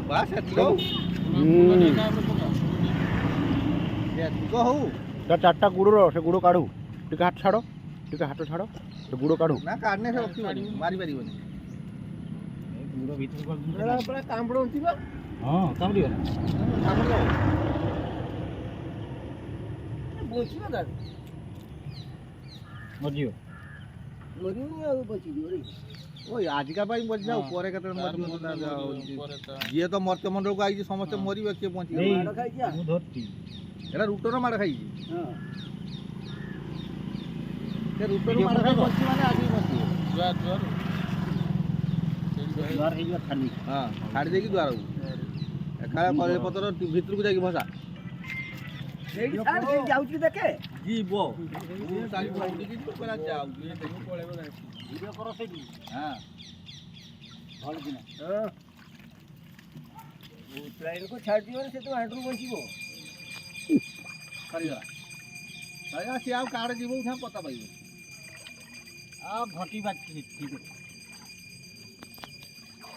ବାସ୍ ଏତିକି ହଉ। ଏତିକି ହଉ। ଚାରିଟା ଗୁଡ଼ର ସେ ଗୁଡ଼ କାଢ଼ୁ ଟିକେ ହାତ ଛାଡ଼ ଟିକେ ହାତ ଛାଡ଼ ସେ ଗୁଡ଼ କାଢ଼ୁ ନା କାଢ଼ନେ ସେ ରଖିବନି ମାରିପାରିବନି। ଗୁଡ଼ ଭିତରକୁ କାମୁଡ଼ ଥିବ। ହଁ କାମୁଡ଼ିବ ନା ବଞ୍ଚିବ ତାର ମରିଯିବ ମରିବନି ଆଉ ବଞ୍ଚିଯିବ ରେ। ଓଇ ଆଜିକା ପାଇଁ ବଞ୍ଚିଯାଉ ପରେ କେତେବେଳେ ମରିବ ଯିଏ ତ ମର୍ତ୍ତ୍ୟ ମଣ୍ଡଳକୁ ଆଇଛି ସମସ୍ତେ ମରିବେ କିଏ ବଞ୍ଚିବ। ମୁଁ ଧରିଛି ଏଟା ରୁଟର ମାଡ଼ ଖାଇଛି। ସେ ରୁଟର ମାଡ଼ ଖାଇ ବଞ୍ଚି ମାନେ ଆଜି ବଞ୍ଚିବ। ହଁ ଛାଡ଼ି ଦେଇକି ଦୁଆରକୁ ଏକାଳେ କଦଳୀ ପତ୍ର ଭିତରକୁ ଯାଇକି ଭସା ଯାଉଛି ଦେଖେ ଯିବ ଛାଡ଼ିଯିବ ସେ ତ ହାଟରୁ ବଞ୍ଚିବ। ସରିଗଲା ସିଏ ଆଉ କାହାଡେ ଯିବ ପତା ପାଇବ। ଆଉ ଘଟି ବାକି ଠିକ୍ ଅଛି।